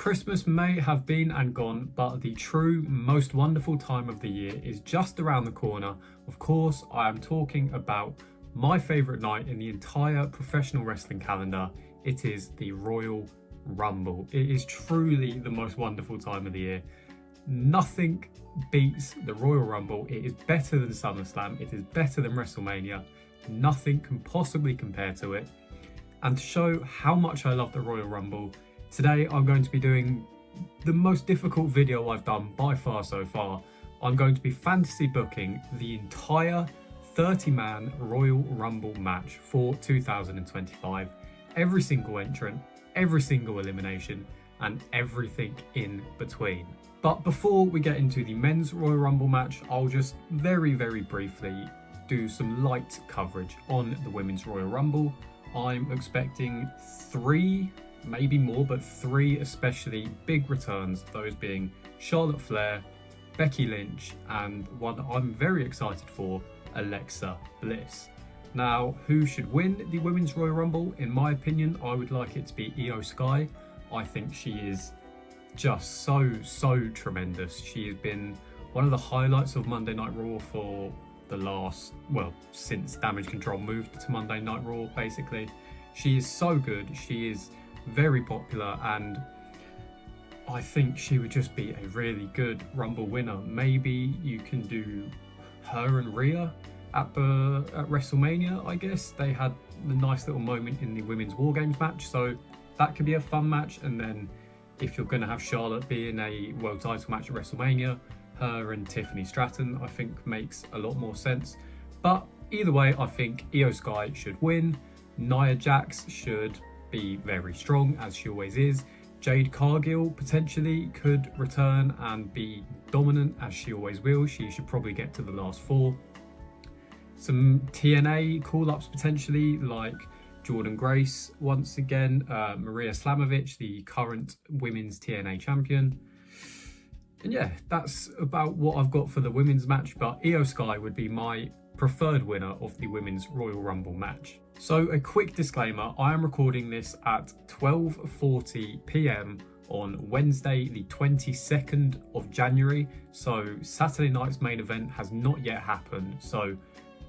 Christmas may have been and gone, but the true, most wonderful time of the year is just around the corner. Of course, I am talking about my favourite night in the entire professional wrestling calendar. It is the Royal Rumble. It is truly the most wonderful time of the year. Nothing beats the Royal Rumble. It is better than SummerSlam. It is better than WrestleMania. Nothing can possibly compare to it. And to show how much I love the Royal Rumble, today I'm going to be doing the most difficult video I've done by far so far. I'm going to be fantasy booking the entire 30-man Royal Rumble match for 2025. Every single entrant, every single elimination, and everything in between. But before we get into the men's Royal Rumble match, I'll just very briefly do some light coverage on the women's Royal Rumble. I'm expecting three, maybe more, but three especially big returns, those being Charlotte Flair, Becky Lynch, and one that I'm very excited for, Alexa Bliss. Now, who should win the Women's Royal Rumble? In my opinion, I would like it to be Io Sky. I think she is just so tremendous. She has been one of the highlights of Monday Night Raw for the last, since Damage Control moved to Monday Night Raw, basically. She is so good. She is very popular, and I think she would just be a really good Rumble winner. Maybe you can do her and Rhea at WrestleMania, I guess. They had the nice little moment in the Women's War Games match, so that could be a fun match. And then if you're going to have Charlotte be in a world title match at WrestleMania, her and Tiffany Stratton, I think, makes a lot more sense. But either way, I think Io Sky should win. Nia Jax should be very strong, as she always is. Jade Cargill potentially could return and be dominant, as she always will. She should probably get to the last four. Some TNA call-ups potentially, like Jordan Grace once again, Maria Slamovich, the current women's TNA champion. And yeah, that's about what I've got for the women's match, but Io Sky would be my preferred winner of the women's Royal Rumble match. So a quick disclaimer, I am recording this at 12:40 p.m. on Wednesday the 22nd of January, so Saturday night's main event has not yet happened, so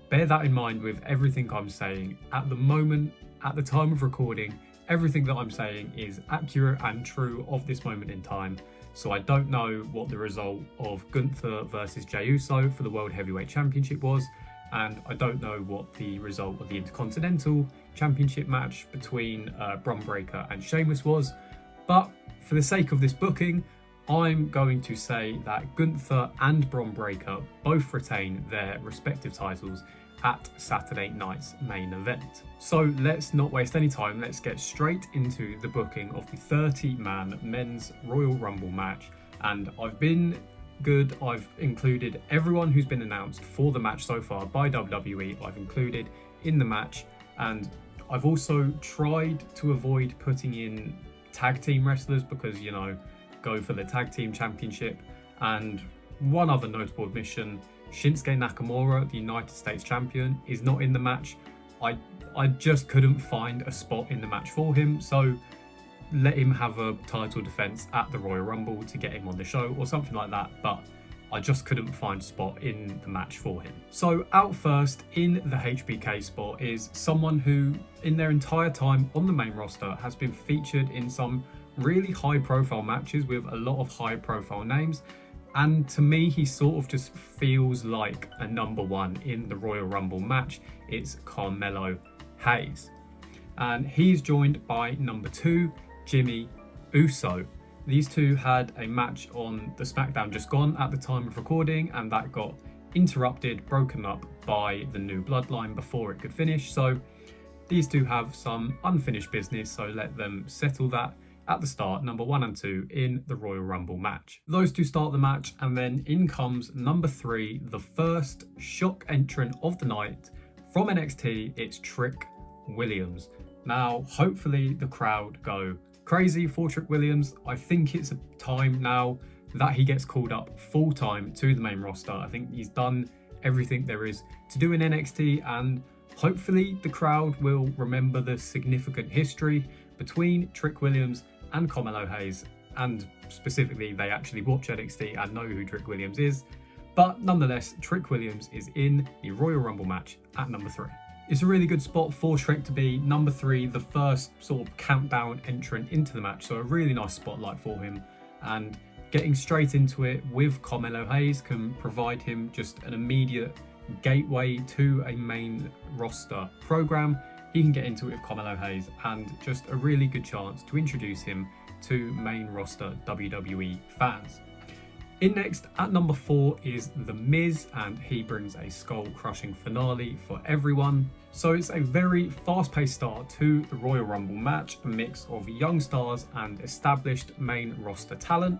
bear that in mind with everything I'm saying. At the moment, at the time of recording, everything that I'm saying is accurate and true of this moment in time. So I don't know what the result of Gunther versus Jey Uso for the World Heavyweight Championship was, and I don't know what the result of the Intercontinental Championship match between Bron Breakker and Sheamus was. But for the sake of this booking, I'm going to say that Gunther and Bron Breakker both retain their respective titles at Saturday night's main event. So let's not waste any time, let's get straight into the booking of the 30-man men's Royal Rumble match. And I've been good, I've included everyone who's been announced for the match so far by WWE, I've included in the match, and I've also tried to avoid putting in tag team wrestlers because, you know, go for the tag team championship. And one other notable admission, Shinsuke Nakamura, the United States champion, is not in the match. I just couldn't find a spot in the match for him, so let him have a title defense at the Royal Rumble to get him on the show or something like that, but I just couldn't find a spot in the match for him. So out first in the HBK spot is someone who in their entire time on the main roster has been featured in some really high profile matches with a lot of high profile names, and to me he sort of just feels like a number one in the Royal Rumble match. It's Carmelo Hayes, and he's joined by number two, Jimmy Uso. These two had a match on the SmackDown just gone at the time of recording, and that got interrupted, broken up by the New Bloodline before it could finish. So these two have some unfinished business, so let them settle that at the start, number one and two in the Royal Rumble match. Those two start the match, and then in comes number three, the first shock entrant of the night from NXT. It's Trick Williams. Now, hopefully the crowd go crazy for Trick Williams. I think it's a time now that he gets called up full time to the main roster. I think he's done everything there is to do in NXT, and hopefully the crowd will remember the significant history between Trick Williams and Carmelo Hayes and specifically they actually watch NXT and know who Trick Williams is. But nonetheless, Trick Williams is in the Royal Rumble match at number 3. It's a really good spot for Trick to be number 3, the first sort of countdown entrant into the match. So a really nice spotlight for him. And getting straight into it with Carmelo Hayes can provide him just an immediate gateway to a main roster program. He can get into it with Carmelo Hayes and just a really good chance to introduce him to main roster WWE fans. In next at number 4 is The Miz, and he brings a skull-crushing finale for everyone. So it's a very fast-paced start to the Royal Rumble match, a mix of young stars and established main roster talent,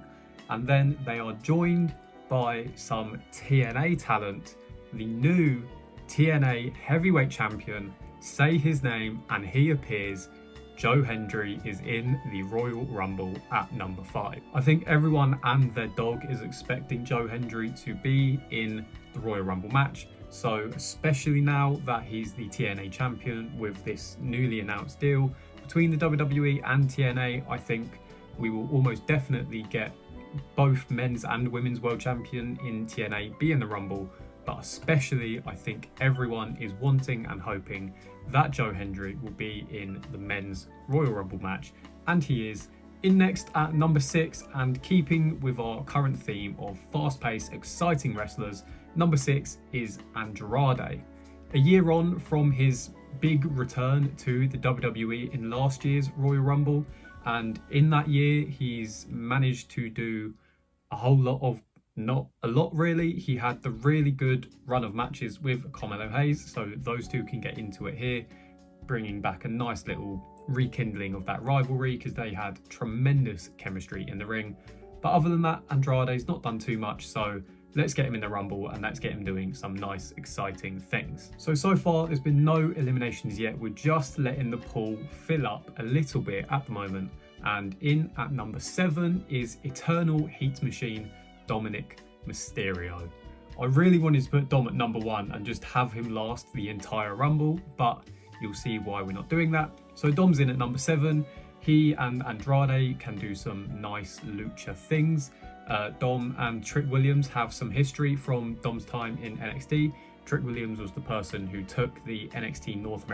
and then they are joined by some TNA talent. The new TNA heavyweight champion, say his name and he appears. Joe Hendry is in the Royal Rumble at number 5. I think everyone and their dog is expecting Joe Hendry to be in the Royal Rumble match. So especially now that he's the TNA champion with this newly announced deal between the WWE and TNA, I think we will almost definitely get both men's and women's world champion in TNA be in the Rumble. But especially, I think everyone is wanting and hoping that Joe Hendry will be in the men's Royal Rumble match, and he is. In next at number 6, and keeping with our current theme of fast-paced, exciting wrestlers, number 6 is Andrade. A year on from his big return to the WWE in last year's Royal Rumble, and in that year he's managed to do a whole lot of not a lot really. He had the really good run of matches with Carmelo Hayes, so those two can get into it here, bringing back a nice little rekindling of that rivalry because they had tremendous chemistry in the ring. But other than that, Andrade's not done too much, so let's get him in the Rumble and let's get him doing some nice, exciting things. So far, there's been no eliminations yet. We're just letting the pool fill up a little bit at the moment. And in at number 7 is Eternal Heat Machine Dominic Mysterio. I really wanted to put Dom at number 1 and just have him last the entire Rumble, but you'll see why we're not doing that. So Dom's in at number 7. He and Andrade can do some nice lucha things. Dom and Trick Williams have some history from Dom's time in NXT. Trick Williams was the person who took the NXT North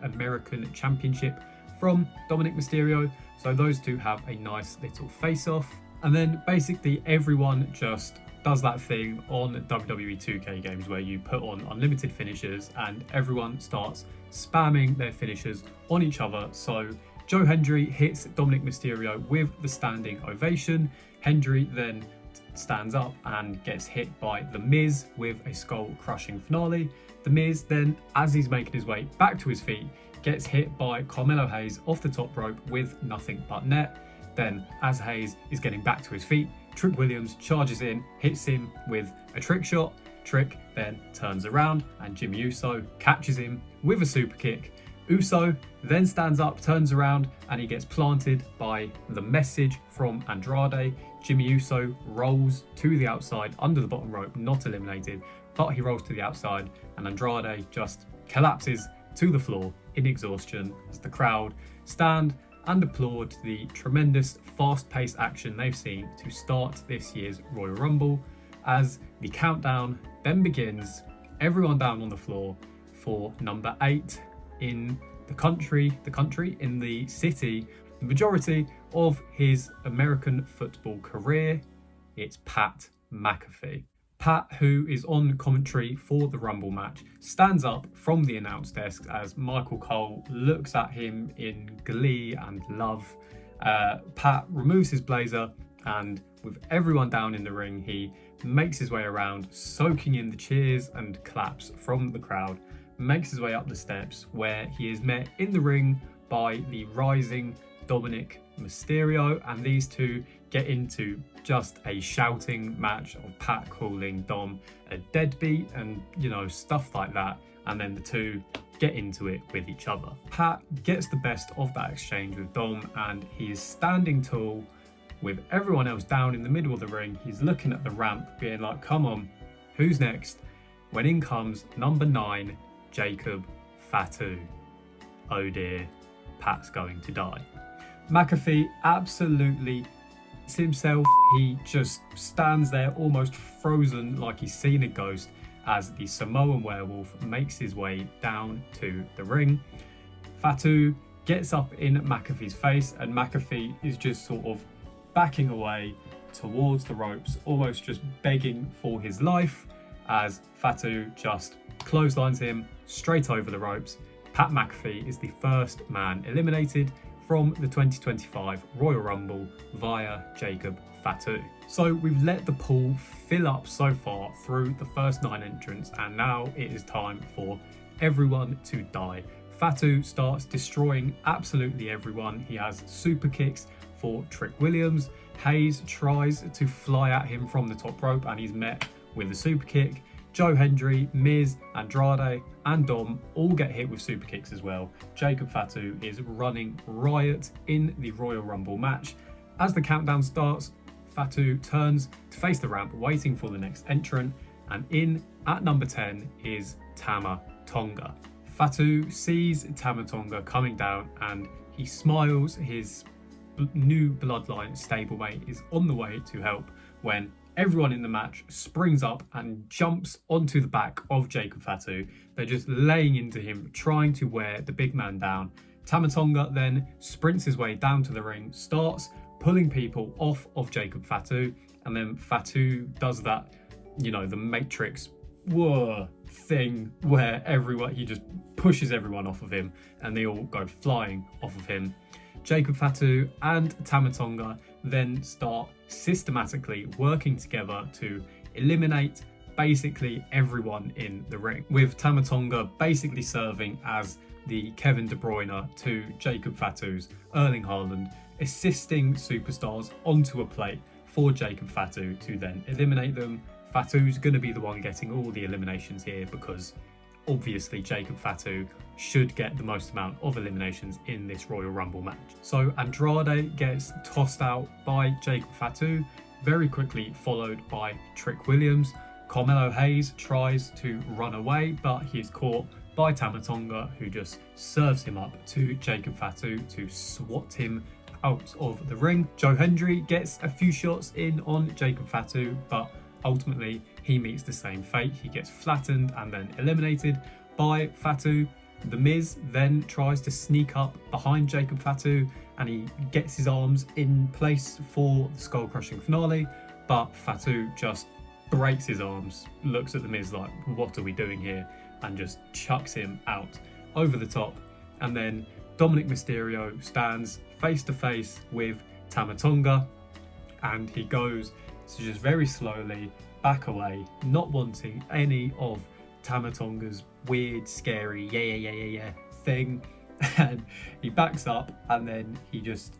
American Championship from Dominic Mysterio. So those two have a nice little face-off. And then basically everyone just does that thing on WWE 2K games where you put on unlimited finishers and everyone starts spamming their finishers on each other. So Joe Hendry hits Dominic Mysterio with the standing ovation. Hendry then stands up and gets hit by The Miz with a skull-crushing finale. The Miz then, as he's making his way back to his feet, gets hit by Carmelo Hayes off the top rope with nothing but net. Then, as Hayes is getting back to his feet, Trick Williams charges in, hits him with a trick shot. Trick then turns around and Jimmy Uso catches him with a super kick. Uso then stands up, turns around, and he gets planted by the message from Andrade. Jimmy Uso rolls to the outside under the bottom rope, not eliminated, but he rolls to the outside, and Andrade just collapses to the floor in exhaustion as the crowd stand and applaud the tremendous fast-paced action they've seen to start this year's Royal Rumble. As the countdown then begins, everyone down on the floor for number 8 in in the city, the majority of his American football career. It's Pat McAfee. Pat, who is on commentary for the Rumble match, stands up from the announce desk as Michael Cole looks at him in glee and love. Pat removes his blazer and with everyone down in the ring, he makes his way around, soaking in the cheers and claps from the crowd, makes his way up the steps where he is met in the ring by the rising Dominic Mysterio, and these two get into just a shouting match of Pat calling Dom a deadbeat and, stuff like that. And then the two get into it with each other. Pat gets the best of that exchange with Dom and he is standing tall with everyone else down in the middle of the ring. He's looking at the ramp being like, come on, who's next? When in comes number 9, Jacob Fatu. Oh dear, Pat's going to die. McAfee absolutely himself, he just stands there almost frozen like he's seen a ghost as the Samoan werewolf makes his way down to the ring. Fatu gets up in McAfee's face, and McAfee is just sort of backing away towards the ropes, almost just begging for his life, as Fatu just clotheslines him straight over the ropes. Pat McAfee is the first man eliminated from the 2025 Royal Rumble via Jacob Fatu. So we've let the pool fill up so far through the first 9 entrants, and now it is time for everyone to die. Fatu starts destroying absolutely everyone. He has super kicks for Trick Williams. Hayes tries to fly at him from the top rope, and he's met with a super kick. Joe Hendry, Miz, Andrade and Dom all get hit with super kicks as well. Jacob Fatu is running riot in the Royal Rumble match. As the countdown starts, Fatu turns to face the ramp, waiting for the next entrant, and in at number 10 is Tama Tonga. Fatu sees Tama Tonga coming down and he smiles. His new bloodline stablemate is on the way to help when everyone in the match springs up and jumps onto the back of Jacob Fatu. They're just laying into him, trying to wear the big man down. Tama Tonga then sprints his way down to the ring, starts pulling people off of Jacob Fatu, and then Fatu does that, the Matrix thing where he just pushes everyone off of him and they all go flying off of him. Jacob Fatu and Tama Tonga then start systematically working together to eliminate basically everyone in the ring, with Tama Tonga basically serving as the Kevin De Bruyne to Jacob Fatu's Erling Haaland, assisting superstars onto a plate for Jacob Fatu to then eliminate them. Fatu's going to be the one getting all the eliminations here because obviously Jacob Fatu should get the most amount of eliminations in this Royal Rumble match. So Andrade gets tossed out by Jacob Fatu, very quickly followed by Trick Williams. Carmelo Hayes tries to run away, but he's caught by Tama Tonga, who just serves him up to Jacob Fatu to swat him out of the ring. Joe Hendry gets a few shots in on Jacob Fatu, but ultimately he meets the same fate. He gets flattened and then eliminated by Fatu. The Miz then tries to sneak up behind Jacob Fatu and he gets his arms in place for the skull crushing finale, but Fatu just breaks his arms, looks at the Miz like, what are we doing here, and just chucks him out over the top. And then Dominic Mysterio stands face to face with Tama Tonga, and he goes to just very slowly back away, not wanting any of Tama Tonga's weird, scary yeah thing. And he backs up and then he just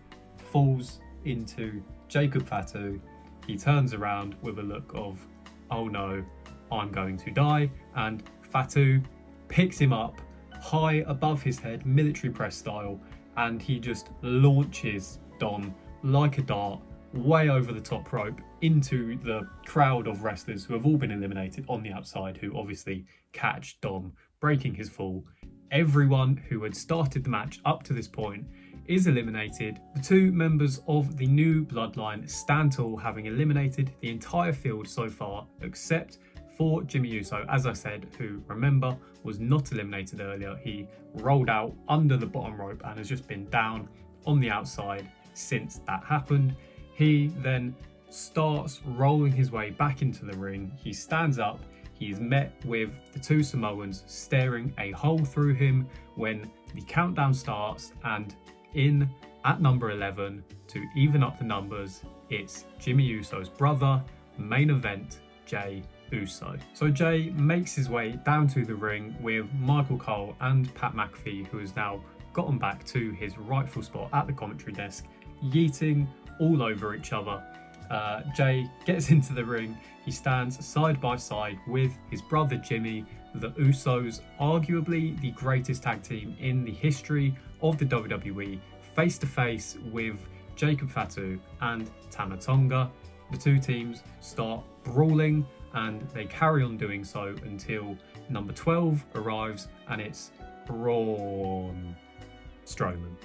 falls into Jacob Fatu. He turns around with a look of, oh no, I'm going to die. And Fatu picks him up high above his head, military press style, and he just launches Dom like a dart way over the top rope into the crowd of wrestlers who have all been eliminated on the outside, who obviously catch Dom breaking his fall. Everyone who had started the match up to this point is eliminated. The 2 members of the new bloodline stand tall, having eliminated the entire field so far, except for Jimmy Uso, as I said, who, remember, was not eliminated earlier. He rolled out under the bottom rope and has just been down on the outside since that happened. He then starts rolling his way back into the ring. He stands up. He is met with the 2 Samoans staring a hole through him when the countdown starts, and in at number 11, to even up the numbers, it's Jimmy Uso's brother, main event, Jey Uso. So Jey makes his way down to the ring with Michael Cole and Pat McAfee, who has now gotten back to his rightful spot at the commentary desk, yeeting all over each other. Jey gets into the ring. He stands side by side with his brother Jimmy, the Usos, arguably the greatest tag team in the history of the WWE, face to face with Jacob Fatu and Tama Tonga. The 2 teams start brawling and they carry on doing so until number 12 arrives, and it's Braun Strowman.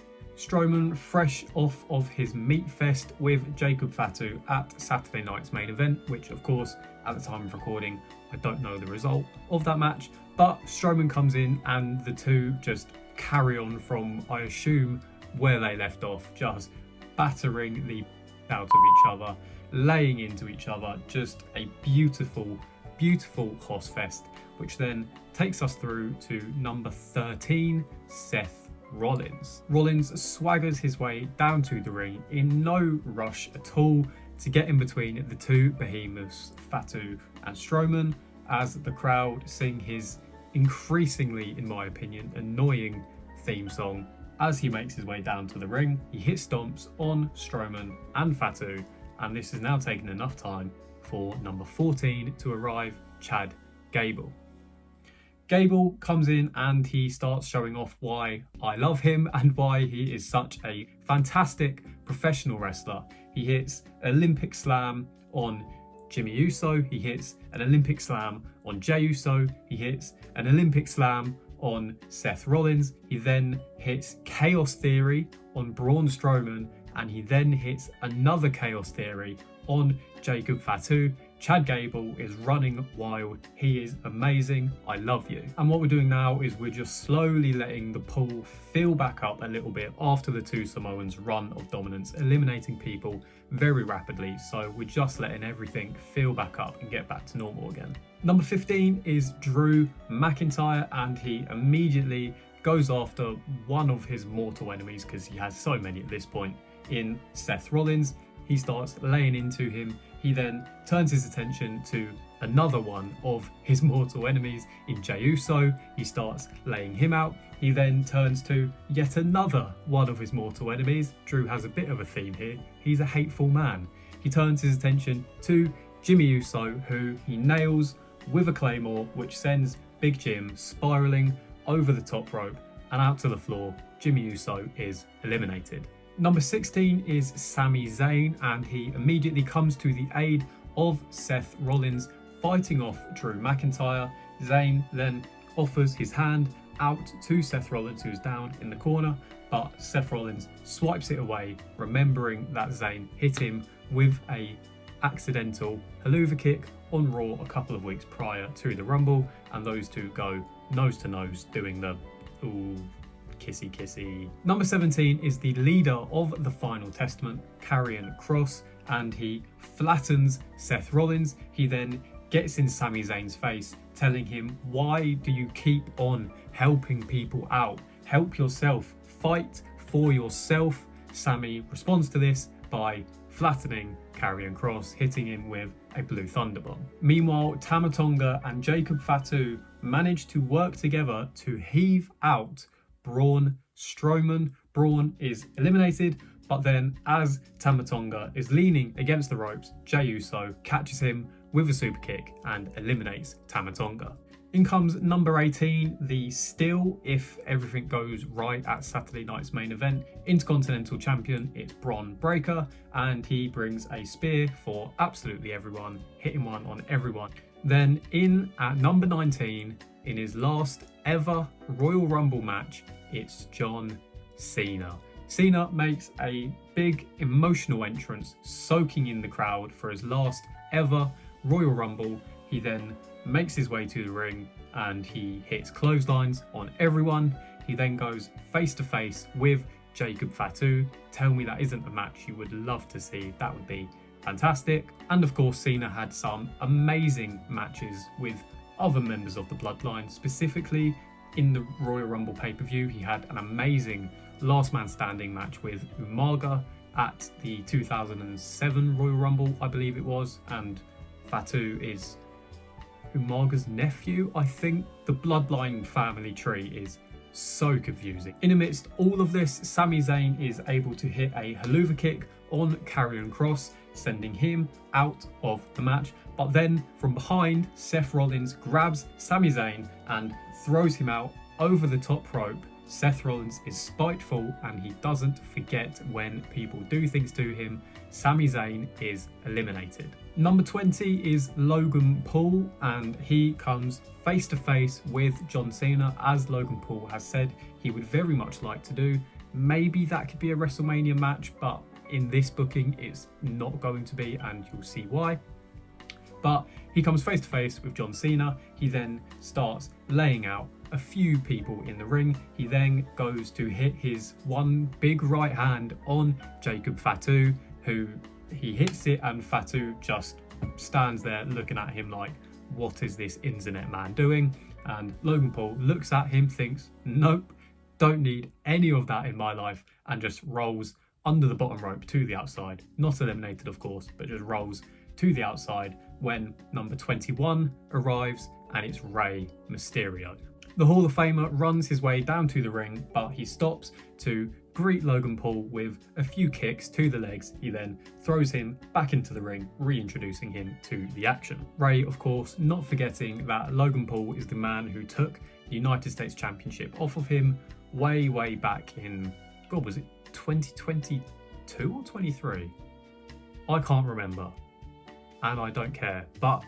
Strowman, fresh off of his meat fest with Jacob Fatu at Saturday night's main event, which of course at the time of recording I don't know the result of that match, but Strowman comes in and the two just carry on from, I assume, where they left off, just battering the out of each other, laying into each other, just a beautiful, beautiful Hoss Fest, which then takes us through to number 13, Seth Rollins. Rollins swaggers his way down to the ring in no rush at all to get in between the two behemoths, Fatu and Strowman, as the crowd sing his increasingly, in my opinion, annoying theme song. As he makes his way down to the ring, he hits stomps on Strowman and Fatu, and this has now taken enough time for number 14 to arrive, Chad Gable. Gable comes in and he starts showing off why I love him and why he is such a fantastic professional wrestler. He hits Olympic Slam on Jimmy Uso, he hits an Olympic Slam on Jey Uso, he hits an Olympic Slam on Seth Rollins, he then hits Chaos Theory on Braun Strowman, and he then hits another Chaos Theory on Jacob Fatu. Chad Gable is running wild. He is amazing. I love you. And what we're doing now is we're just slowly letting the pool fill back up a little bit after the two Samoans' run of dominance, eliminating people very rapidly. So we're just letting everything fill back up and get back to normal again. Number 15 is Drew McIntyre, and he immediately goes after one of his mortal enemies, because he has so many at this point, in Seth Rollins. He starts laying into him. He then turns his attention to another one of his mortal enemies in Jey Uso. He starts laying him out. He then turns to yet another one of his mortal enemies. Drew has a bit of a theme here. He's a hateful man. He turns his attention to Jimmy Uso, who he nails with a Claymore, which sends Big Jim spiraling over the top rope and out to the floor. Jimmy Uso is eliminated. Number 16 is Sami Zayn, and he immediately comes to the aid of Seth Rollins, fighting off Drew McIntyre. Zayn then offers his hand out to Seth Rollins, who's down in the corner, but Seth Rollins swipes it away, remembering that Zayn hit him with a accidental haluva kick on Raw a couple of weeks prior to the Rumble, and those two go nose to nose doing the ooh, kissy kissy. Number 17 is the leader of the Final Testament, Karrion Kross, and he flattens Seth Rollins. He then gets in Sami Zayn's face, telling him, why do you keep on helping people out? Help yourself, fight for yourself. Sami responds to this by flattening Karrion Kross, hitting him with a Blue Thunder Bomb. Meanwhile, Tama Tonga and Jacob Fatu manage to work together to heave out Braun Strowman. Braun is eliminated, but then as Tama Tonga is leaning against the ropes, Jey Uso catches him with a super kick and eliminates Tama Tonga. In comes number 18, the still, if everything goes right at Saturday night's main event, Intercontinental Champion. It's Bron Breakker, and he brings a spear for absolutely everyone, hitting one on everyone. Then in at number 19, in his last ever Royal Rumble match, it's John Cena. Cena makes a big emotional entrance, soaking in the crowd for his last ever Royal Rumble. He then makes his way to the ring and he hits clotheslines on everyone. He then goes face to face with Jacob Fatu. Tell me that isn't a match you would love to see. That would be fantastic. And of course, Cena had some amazing matches with other members of the Bloodline. Specifically in the Royal Rumble pay-per-view, he had an amazing last man standing match with Umaga at the 2007 Royal Rumble, I believe it was, and Fatu is Umaga's nephew, I think. The Bloodline family tree is so confusing. In amidst all of this, Sami Zayn is able to hit a haluva kick on Karrion Kross, sending him out of the match. But then from behind, Seth Rollins grabs Sami Zayn and throws him out over the top rope. Seth Rollins is spiteful and he doesn't forget when people do things to him. Sami Zayn is eliminated. Number 20 is Logan Paul, and he comes face to face with John Cena, as Logan Paul has said he would very much like to do. maybe that could be a WrestleMania match, but in this booking it's not going to be, and you'll see why. But he comes face to face with John Cena. He then starts laying out a few people in the ring. He then goes to hit his one big right hand on Jacob Fatu, who he hits it, and Fatu just stands there looking at him like, what is this internet man doing? And Logan Paul looks at him, thinks, nope, don't need any of that in my life, and just rolls under the bottom rope to the outside. Not eliminated, of course, but just rolls to the outside when number 21 arrives, and it's Rey Mysterio. The Hall of Famer runs his way down to the ring, but he stops to greet Logan Paul with a few kicks to the legs. He then throws him back into the ring, reintroducing him to the action. Rey, of course, not forgetting that Logan Paul is the man who took the United States Championship off of him way back in, God, was it 2022 or 23? I can't remember, and I don't care, but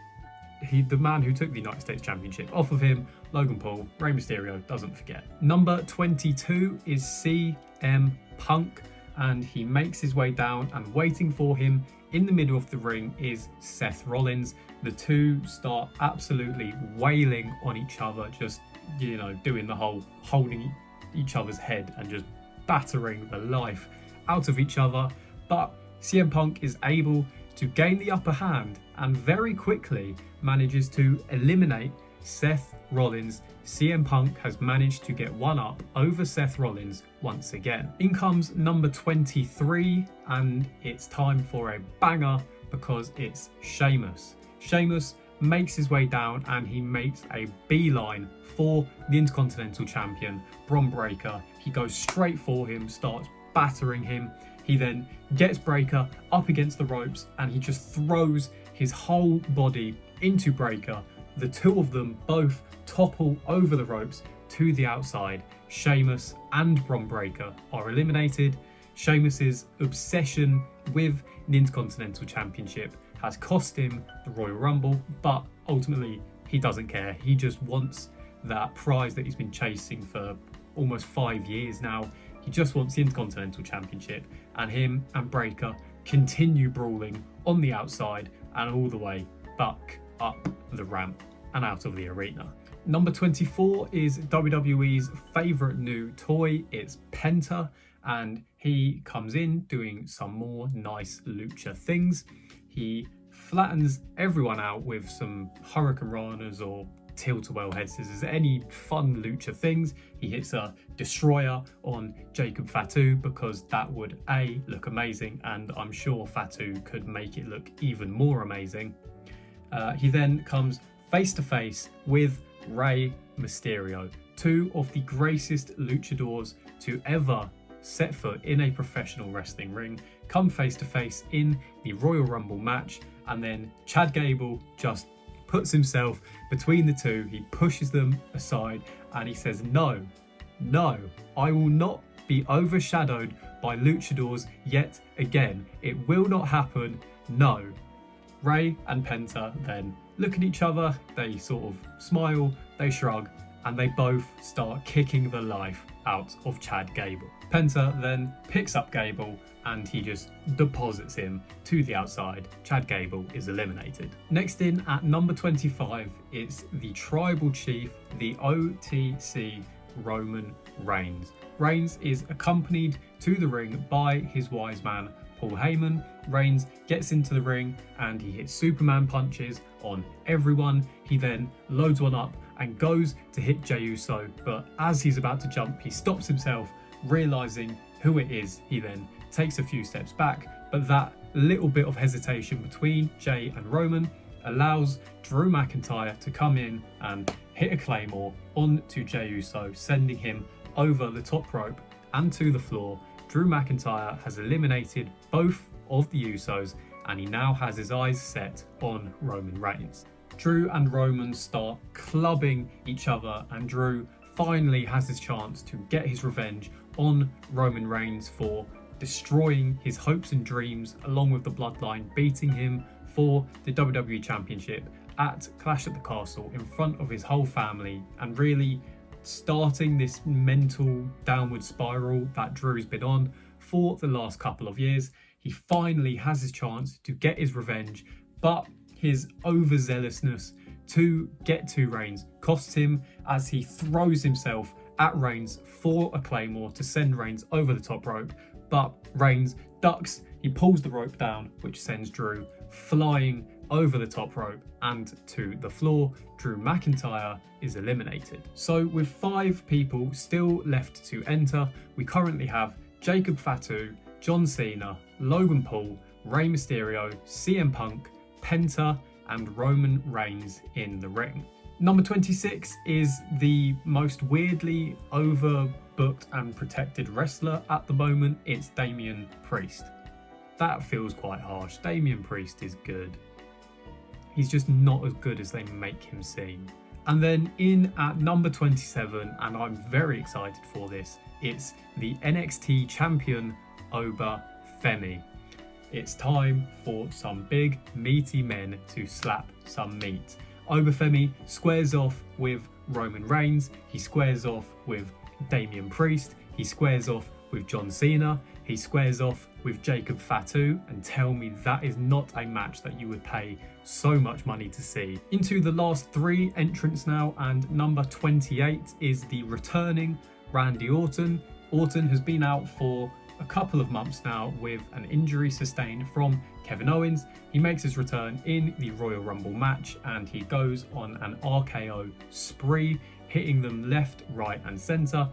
the man who took the United States Championship off of him, Logan Paul, Rey Mysterio doesn't forget. Number 22 is CM Punk, and he makes his way down, and waiting for him in the middle of the ring is Seth Rollins. The two start absolutely wailing on each other, just, doing the whole holding each other's head and just battering the life out of each other. But CM Punk is able to gain the upper hand and very quickly manages to eliminate Seth Rollins. CM Punk has managed to get one up over Seth Rollins once again. In comes number 23, and it's time for a banger because it's Sheamus. Sheamus makes his way down, and he makes a beeline for the Intercontinental Champion, Bron Breakker. He goes straight for him, starts battering him. He then gets Breakker up against the ropes, and he just throws his whole body into Breakker. The two of them both topple over the ropes to the outside. Sheamus and Bron Breakker are eliminated. Sheamus's obsession with the Intercontinental Championship has cost him the Royal Rumble, but ultimately he doesn't care. He just wants that prize that he's been chasing for almost 5 years now. He just wants the Intercontinental Championship, and him and Breakker continue brawling on the outside and all the way back up the ramp and out of the arena. Number 24 is WWE's favourite new toy. It's Penta, and he comes in doing some more nice lucha things. He flattens everyone out with some Hurricane Ranas or tilt-a-well head scissors, any fun lucha things. He hits a destroyer on Jacob Fatu because that would look amazing, and I'm sure Fatu could make it look even more amazing. He then comes face to face with Rey Mysterio, two of the greatest luchadors to ever set foot in a professional wrestling ring, come face to face in the Royal Rumble match, and then Chad Gable just puts himself between the two. He pushes them aside and he says, no, I will not be overshadowed by luchadors yet again. It will not happen, no. Rey and Penta then look at each other, they sort of smile, they shrug, and they both start kicking the life out of Chad Gable. Penta then picks up Gable and he just deposits him to the outside. Chad Gable is eliminated. Next in at number 25, it's the Tribal Chief, the OTC Roman Reigns. Reigns is accompanied to the ring by his wise man, Paul Heyman. Reigns gets into the ring and he hits Superman punches on everyone. He then loads one up and goes to hit Jey Uso, but as he's about to jump, he stops himself, realizing who it is. He then takes a few steps back, but that little bit of hesitation between Jey and Roman allows Drew McIntyre to come in and hit a Claymore onto Jey Uso, sending him over the top rope and to the floor. Drew McIntyre has eliminated both of the Usos, and he now has his eyes set on Roman Reigns. Drew and Roman start clubbing each other, and Drew finally has his chance to get his revenge on Roman Reigns for destroying his hopes and dreams, along with the Bloodline beating him for the WWE Championship at Clash at the Castle in front of his whole family, and really starting this mental downward spiral that Drew's been on for the last couple of years. He finally has his chance to get his revenge, but his overzealousness to get to Reigns costs him as he throws himself at Reigns for a Claymore to send Reigns over the top rope, but Reigns ducks, he pulls the rope down, which sends Drew flying over the top rope and to the floor. Drew McIntyre is eliminated. So with 5 people still left to enter, we currently have Jacob Fatu, John Cena, Logan Paul, Rey Mysterio, CM Punk, Penta, and Roman Reigns in the ring. Number 26 is the most weirdly overbooked and protected wrestler at the moment. It's Damian Priest. That feels quite harsh. Damian Priest is good. He's just not as good as they make him seem. And then in at number 27, and I'm very excited for this, it's the NXT champion Oba Femi. It's time for some big meaty men to slap some meat. Oba Femi squares off with Roman Reigns, he squares off with Damian Priest, he squares off with John Cena, he squares off with Jacob Fatu, and tell me that is not a match that you would pay so much money to see. Into the last 3 entrants now, and number 28 is the returning Randy Orton. Orton has been out for a couple of months now with an injury sustained from Kevin Owens. He makes his return in the Royal Rumble match and he goes on an RKO spree, hitting them left, right and centre.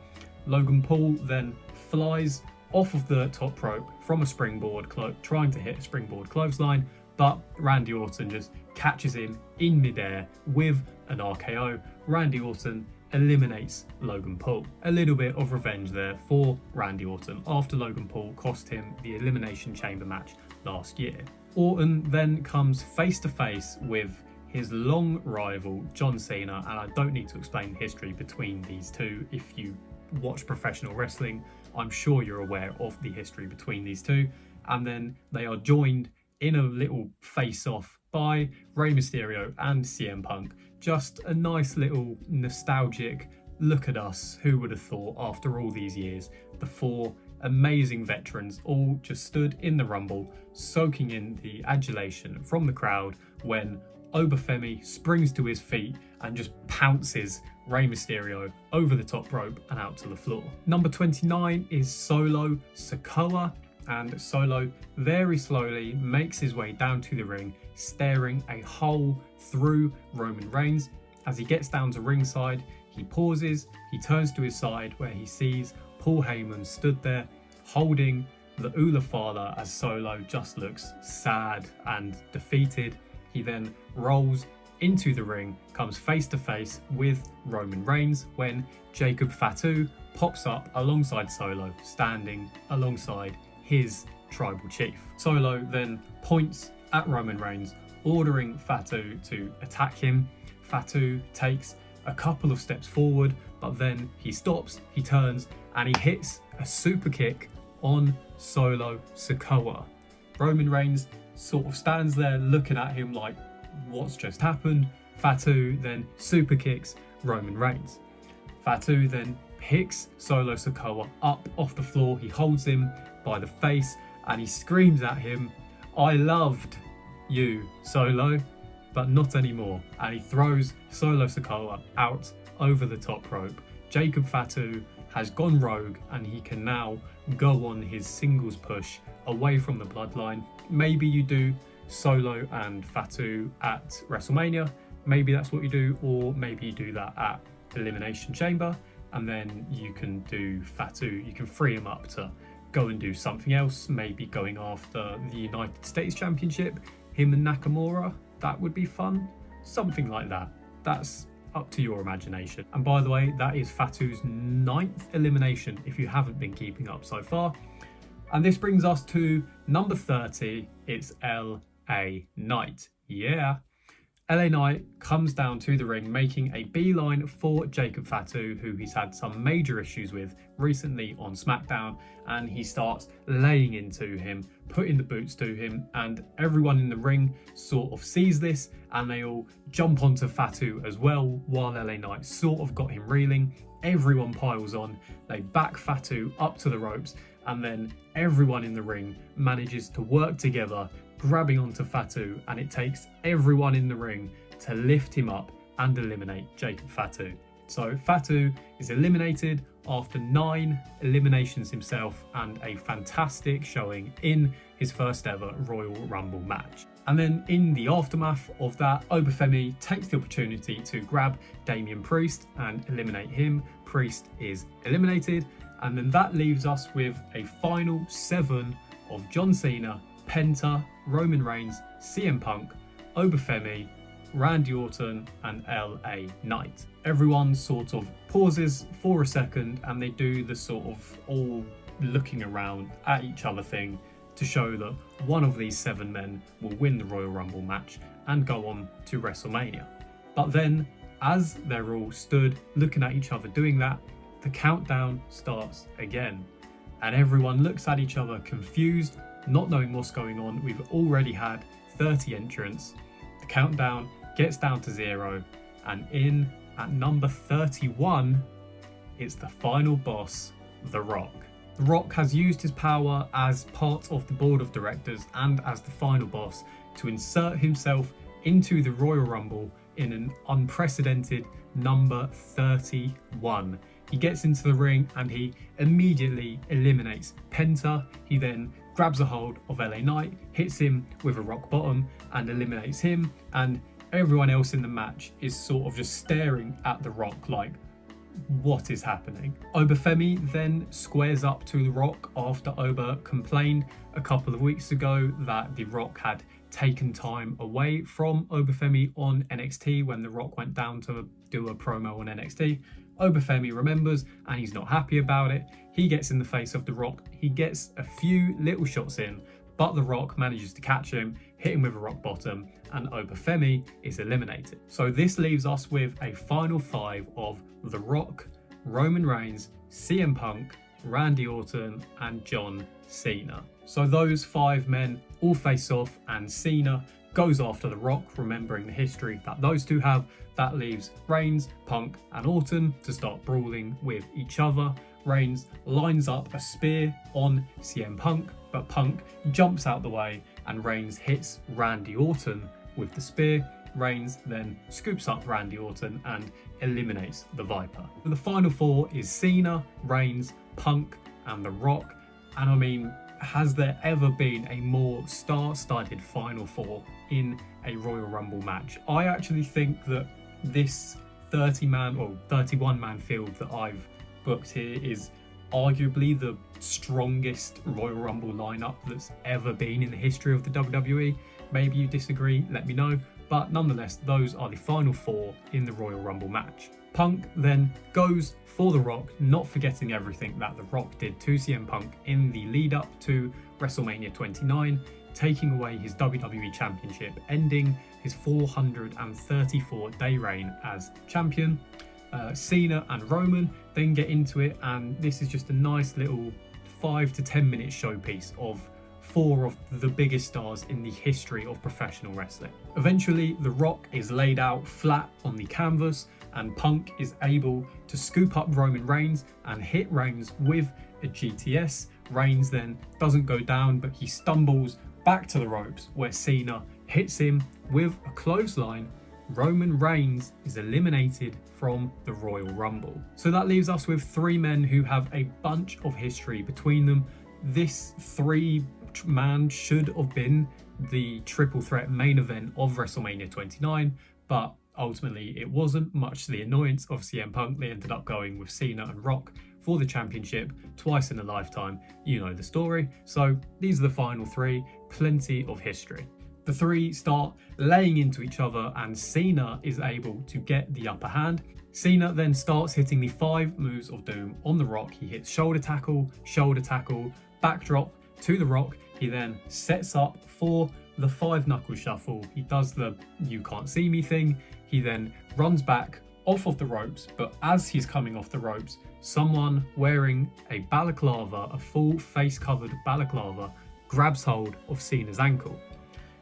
Logan Paul then flies off of the top rope from a springboard, trying to hit a springboard clothesline, but Randy Orton just catches him in midair with an RKO. Randy Orton eliminates Logan Paul. A little bit of revenge there for Randy Orton after Logan Paul cost him the Elimination Chamber match last year. Orton then comes face to face with his long rival John Cena, and I don't need to explain the history between these two. If you watch professional wrestling, I'm sure you're aware of the history between these two. And then they are joined in a little face-off by Rey Mysterio and CM Punk. Just a nice little nostalgic look at us. Who would have thought after all these years, the 4 amazing veterans all just stood in the Rumble, soaking in the adulation from the crowd when Oba Femi springs to his feet and just pounces Rey Mysterio over the top rope and out to the floor. Number 29 is Solo Sikoa, and Solo very slowly makes his way down to the ring, staring a hole through Roman Reigns. As he gets down to ringside, he pauses, he turns to his side where he sees Paul Heyman stood there holding the Ula Fala as Solo just looks sad and defeated. He then rolls into the ring, comes face to face with Roman Reigns when Jacob Fatu pops up alongside Solo, standing alongside his tribal chief. Solo then points at Roman Reigns, ordering Fatu to attack him. Fatu takes a couple of steps forward, but then he stops, he turns, and he hits a super kick on Solo Sikoa. Roman Reigns sort of stands there looking at him like, what's just happened? Fatu then super kicks Roman Reigns. Fatu then picks Solo Sikoa up off the floor, he holds him by the face and he screams at him, "I loved you, Solo, but not anymore." And he throws Solo Sikoa out over the top rope. Jacob Fatu has gone rogue and he can now go on his singles push away from the bloodline. Maybe you do Solo and Fatu at WrestleMania, maybe that's what you do, or maybe you do that at Elimination Chamber and then you can do Fatu, you can free him up to go and do something else, maybe going after the United States Championship, him and Nakamura. That would be fun, something like that. That's up to your imagination. And by the way, that is Fatu's 9th elimination if you haven't been keeping up so far. And this brings us to number 30. It's LA Knight. Yeah. LA Knight comes down to the ring, making a beeline for Jacob Fatu, who he's had some major issues with recently on SmackDown, and he starts laying into him, putting the boots to him, and everyone in the ring sort of sees this and they all jump onto Fatu as well, while LA Knight sort of got him reeling. Everyone piles on, they back Fatu up to the ropes, and then everyone in the ring manages to work together, grabbing onto Fatu, and it takes everyone in the ring to lift him up and eliminate Jacob Fatu. So Fatu is eliminated after 9 eliminations himself, and a fantastic showing in his first ever Royal Rumble match. And then in the aftermath of that, Obafemi takes the opportunity to grab Damian Priest and eliminate him. Priest is eliminated, and then that leaves us with a final 7 of John Cena, Penta, Roman Reigns, CM Punk, Obafemi, Randy Orton and LA Knight. Everyone sort of pauses for a second and they do the sort of all looking around at each other thing to show that one of these 7 men will win the Royal Rumble match and go on to WrestleMania. But then, as they're all stood looking at each other doing that, the countdown starts again. And everyone looks at each other confused, not knowing what's going on. We've already had 30 entrants. The countdown gets down to 0, and in at number 31, it's the final boss, The Rock. The Rock has used his power as part of the board of directors and as the final boss to insert himself into the Royal Rumble in an unprecedented number 31. He gets into the ring and he immediately eliminates Penta. He then grabs a hold of LA Knight, hits him with a rock bottom and eliminates him, and everyone else in the match is sort of just staring at The Rock like, what is happening? Obafemi then squares up to The Rock after Oba complained a couple of weeks ago that The Rock had taken time away from Obafemi on NXT when The Rock went down to do a promo on NXT. Obafemi remembers and he's not happy about it. He gets in the face of The Rock. He gets a few little shots in, but The Rock manages to catch him, hit him with a rock bottom, and Obafemi is eliminated. So this leaves us with a final 5 of The Rock, Roman Reigns, CM Punk, Randy Orton, and John Cena. So those 5 men all face off, and Cena goes after The Rock, remembering the history that those two have. That leaves Reigns, Punk, and Orton to start brawling with each other. Reigns lines up a spear on CM Punk, but Punk jumps out the way and Reigns hits Randy Orton with the spear. Reigns then scoops up Randy Orton and eliminates the Viper. The final 4 is Cena, Reigns, Punk, and The Rock. And I mean, has there ever been a more star-studded final 4 in a Royal Rumble match? I actually think that this 30-man or 31-man field that I've booked here is arguably the strongest Royal Rumble lineup that's ever been in the history of the WWE. Maybe you disagree, let me know. But nonetheless, those are the final 4 in the Royal Rumble match. Punk then goes for The Rock, not forgetting everything that The Rock did to CM Punk in the lead up to WrestleMania 29, taking away his WWE Championship, ending his 434-day reign as champion. Cena and Roman then get into it, and this is just a nice little 5 to 10 minute showpiece of 4 of the biggest stars in the history of professional wrestling. Eventually, The Rock is laid out flat on the canvas, and Punk is able to scoop up Roman Reigns and hit Reigns with a GTS. Reigns then doesn't go down, but he stumbles back to the ropes where Cena hits him with a clothesline. Roman Reigns is eliminated from the Royal Rumble. So that leaves us with 3 men who have a bunch of history between them. This 3-man should have been the triple threat main event of WrestleMania 29, but ultimately it wasn't, much to the annoyance of CM Punk. They ended up going with Cena and Rock for the championship twice in a lifetime. You know the story. So these are the final 3, plenty of history. The 3 start laying into each other and Cena is able to get the upper hand. Cena then starts hitting the 5 moves of doom on The Rock. He hits shoulder tackle, backdrop to The Rock. He then sets up for the 5 knuckle shuffle. He does the you can't see me thing. He then runs back off of the ropes, but as he's coming off the ropes, someone wearing a balaclava, a full face covered balaclava, grabs hold of Cena's ankle.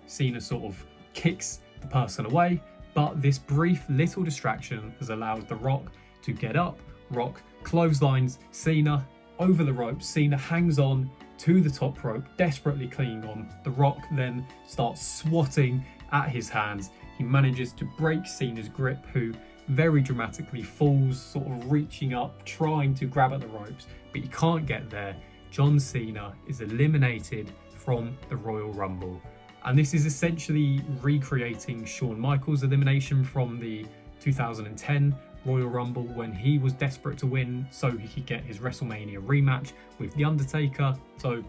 Cena sort of kicks the person away, but this brief little distraction has allowed The Rock to get up. Rock clotheslines Cena over the rope. Cena hangs on to the top rope, desperately clinging on. The Rock then starts swatting at his hands. He manages to break Cena's grip, who very dramatically falls, sort of reaching up, trying to grab at the ropes, but he can't get there. John Cena is eliminated from the Royal Rumble. And this is essentially recreating Shawn Michaels' elimination from the 2010 Royal Rumble, when he was desperate to win so he could get his WrestleMania rematch with The Undertaker. So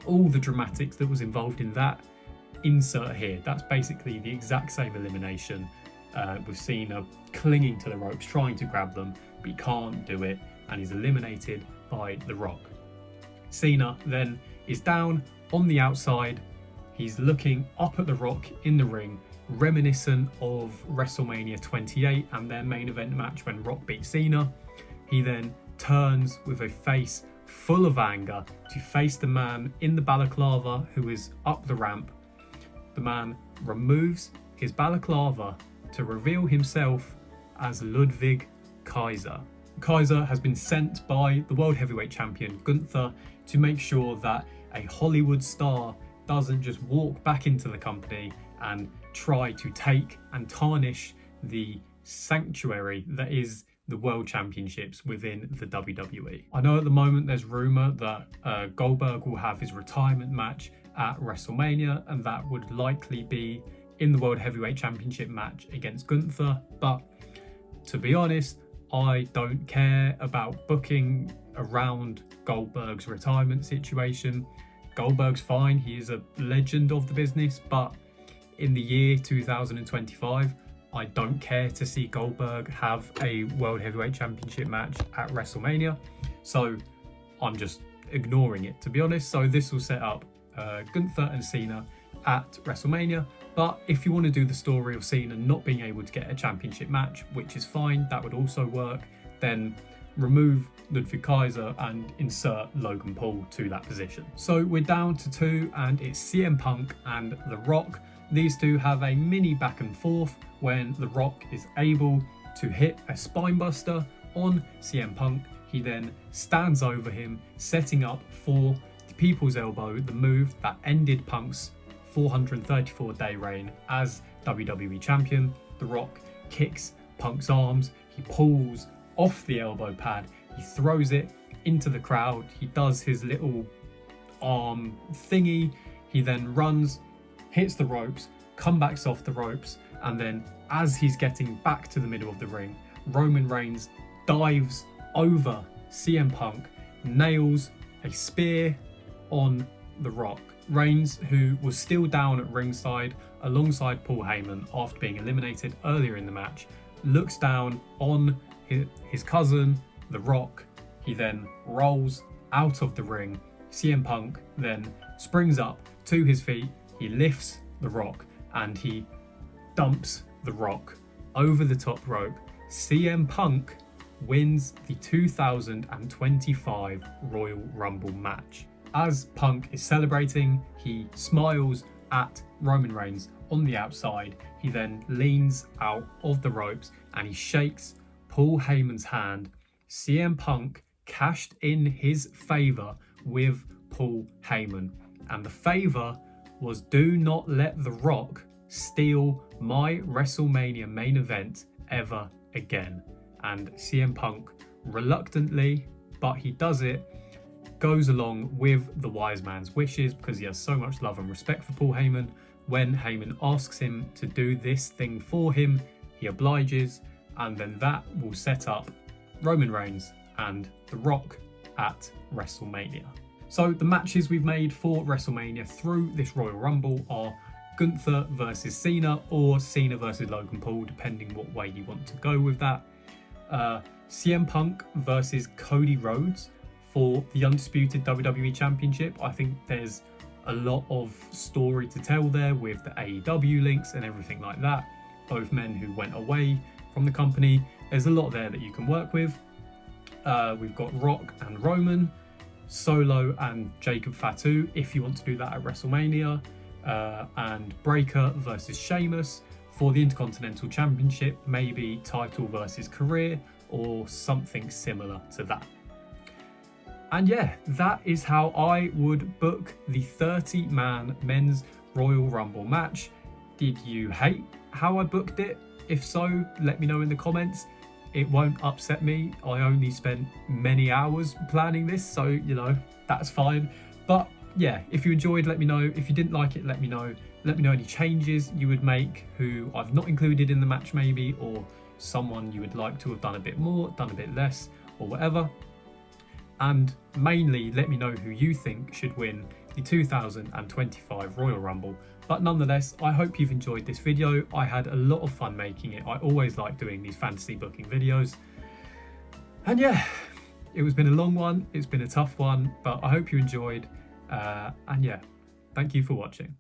all the dramatics that was involved in that, insert here. That's basically the exact same elimination, with Cena clinging to the ropes, trying to grab them, but he can't do it, and he's eliminated by The Rock. Cena then is down on the outside. He's looking up at The Rock in the ring, reminiscent of WrestleMania 28 and their main event match when Rock beat Cena. He then turns with a face full of anger to face the man in the balaclava who is up the ramp. The man removes his balaclava to reveal himself as Ludwig Kaiser. Kaiser has been sent by the World Heavyweight Champion Gunther to make sure that a Hollywood star doesn't just walk back into the company and try to take and tarnish the sanctuary that is the World Championships within the WWE. I know at the moment there's rumour that Goldberg will have his retirement match at WrestleMania, and that would likely be in the World Heavyweight Championship match against Gunther, but to be honest, I don't care about booking around Goldberg's retirement situation. Goldberg's fine, he is a legend of the business, but in the year 2025, I don't care to see Goldberg have a World Heavyweight Championship match at WrestleMania, so I'm just ignoring it, to be honest. So this will set up Gunther and Cena at WrestleMania, but if you want to do the story of Cena not being able to get a championship match, which is fine, that would also work, then remove Ludwig Kaiser and insert Logan Paul to that position. So we're down to two, and it's CM Punk and The Rock. These two have a mini back and forth when The Rock is able to hit a spinebuster on CM Punk. He then stands over him, setting up for the People's Elbow, the move that ended Punk's 434-day reign as WWE Champion. The Rock kicks Punk's arms, he pulls off the elbow pad, he throws it into the crowd, he does his little arm thingy, he then runs, hits the ropes, comebacks off the ropes, and then as he's getting back to the middle of the ring, Roman Reigns dives over CM Punk, nails a spear on The Rock. Reigns, who was still down at ringside alongside Paul Heyman after being eliminated earlier in the match, looks down on his cousin, The Rock. He then rolls out of the ring. CM Punk then springs up to his feet. He lifts The Rock and he dumps The Rock over the top rope. CM Punk wins the 2025 Royal Rumble match. As Punk is celebrating, he smiles at Roman Reigns on the outside. He then leans out of the ropes and he shakes Paul Heyman's hand. CM Punk cashed in his favour with Paul Heyman, and the favour was, do not let The Rock steal my WrestleMania main event ever again. And CM Punk reluctantly, but he does it, goes along with the wise man's wishes because he has so much love and respect for Paul Heyman. When Heyman asks him to do this thing for him, he obliges, and then that will set up Roman Reigns and The Rock at WrestleMania. So the matches we've made for WrestleMania through this Royal Rumble are Gunther versus Cena, or Cena versus Logan Paul, depending what way you want to go with that. CM Punk versus Cody Rhodes for the undisputed WWE Championship. I think there's a lot of story to tell there with the AEW links and everything like that. Both men who went away from the company. There's a lot there that you can work with. We've got Rock and Roman. Solo and Jacob Fatu if you want to do that at WrestleMania, and Breakker versus Sheamus for the Intercontinental Championship, maybe title versus career or something similar to that. And yeah, that is how I would book the 30-man men's Royal Rumble match. Did you hate how I booked it? If so, let me know in the comments. It won't upset me. I only spent many hours planning this, so you know, that's fine. But yeah, if you enjoyed, let me know. If you didn't like it, let me know. Let me know any changes you would make, who I've not included in the match maybe, or someone you would like to have done a bit more, done a bit less, or whatever. And mainly let me know who you think should win the 2025 Royal Rumble. But nonetheless, I hope you've enjoyed this video. I had a lot of fun making it. I always like doing these fantasy booking videos. And yeah, it's been a long one. It's been a tough one, but I hope you enjoyed. And yeah, thank you for watching.